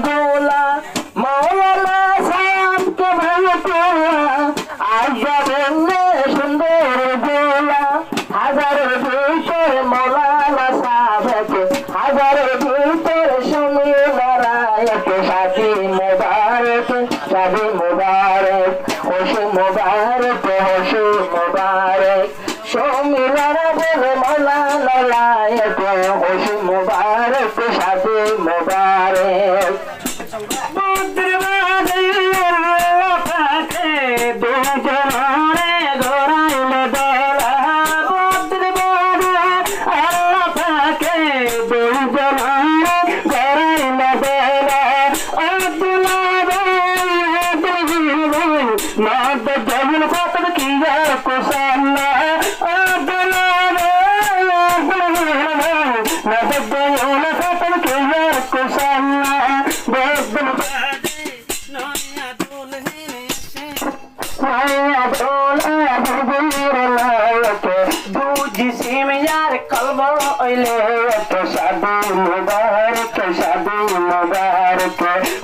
দুলা মৌলানা সাহেবকে ভাইয়া আজ যাবেন সুন্দর দুলা হাজারের ভিতর মৌলানা সাহেবকে হাজারের ভিতর শুনি নারায়ক শাদি মুবারক খুশি মুবারক খুশি মুবারক শমিলারা বলে মৌলানা লায়ক খুশি মুবারক শাদি মুবারক जिसम यार कलबो ओले तो शादी मुबारक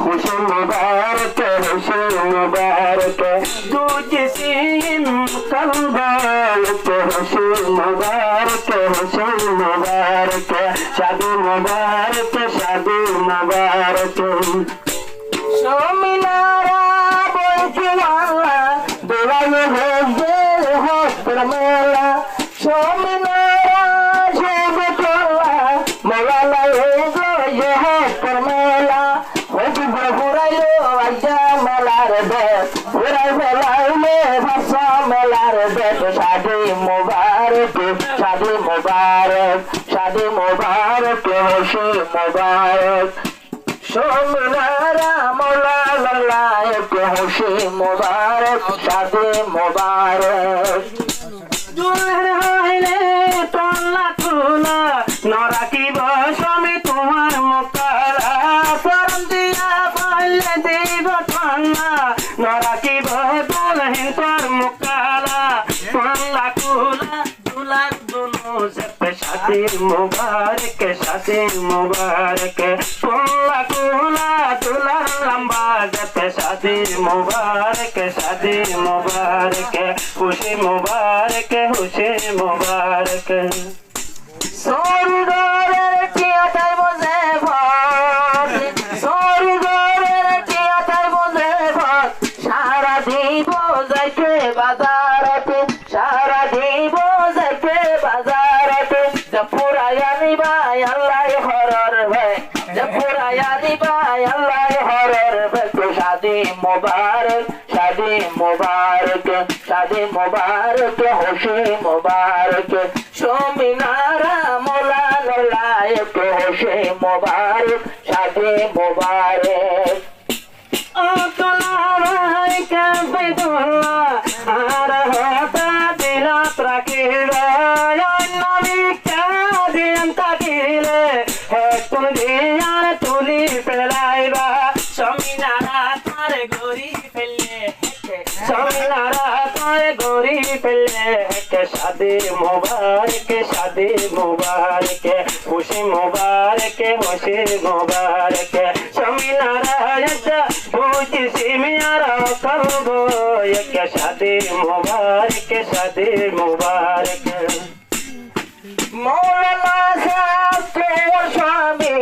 खुशी मुबारक दो जिसम कलबो तो खुशी मुबारक शादी मुबारक शोमिनारा बोलचवाला दुआए भेजे हो परमेला शोमिनारा शेबतोला मौलाना एगो ये हो परमेला होती बहुरायो आजा मलार दे पुराई बेलाइले भाषा मलार दे शादी मुबारक खुशी मुबारक शोमिनारा मौलाना लायक खुशी मुबारक शादी मुबारक दुल्हन হইলে তোলা তুলা নরাকিব স্বামী তোমার মুকালা পরম দিয়া পাইলে দেব ঠান্ডা নরাকিব দুলহন তোর মুকালা তোলা কুলা দুলার দুনো জপ শাদি মুবারক তোলা কুলা দুলার লম্বা জপ शादी मुबारक खुशी मुबारक स्वर्गेर টিয়াটাই বজে ভাত স্বর্গের টিয়াটাই বজে ভাত সারা দিব যাইতে বাজারতে জপুরায়া নিবাই আল্লাহ হরর ভাই জপুরায়া নিবাই আল্লাহ হরর ভাই शादी मुबारक खुशी मुबारक शोमिनारा मौलाना लायक खुशी मुबारक शादी मुबारक ओ तुलाराय के बेदुल्ला आर होता दिला प्रकीरा या नबी का दिन तकिले है तुझे यार तुली पेलाइबा शोमिनारा तारे गोरी पेले के शादी मुबारक खुशी मुबारक शमिनारा भूति सिमियारा कलबो के शादी मुबारक मौलाना साहब तोर स्वामी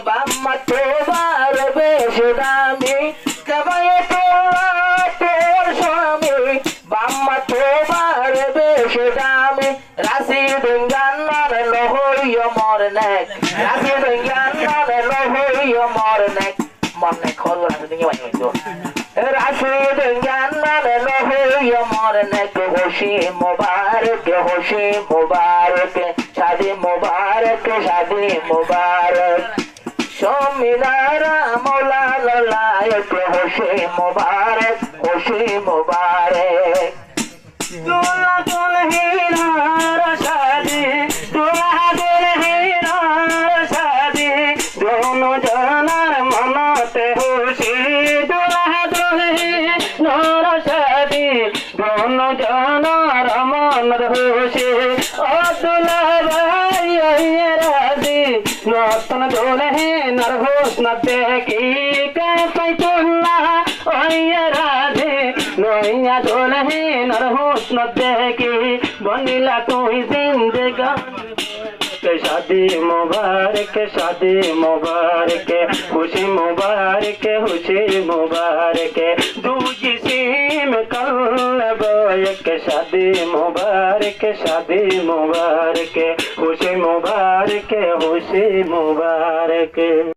बाम्मा तोबार बेशुदामी कबाए तोर स्वामी बाम्मा तोबार बेशुदामी राशि दुंगान लोहियो मरनेक राशि दुंगान लोहियो मरनेक मरनेक खोल राशि दुंगी वाली तो राशि दुंगान लोहियो मरनेक खुशी मुबारक शादी मुबारक शोमिनारा मौलाना लायक खुशी मुबारक दूल्हा दुल्हन शादी दोनों जनार मनाते खुशी दूल्हा दुल्हन शादी दोनों जनार मन खुशी ओ दूल्हा भाई राजी नौतन दुल्हन और हुस्न देखी कैफैतुल्लाह ओया राधे नोया दुल्हन और हुस्न देखी बनिला कोई जिंदगानी शादी मुबारक खुशी मुबारक दूजी सीम कल बोयक शादी मुबारक खुशी मुबारक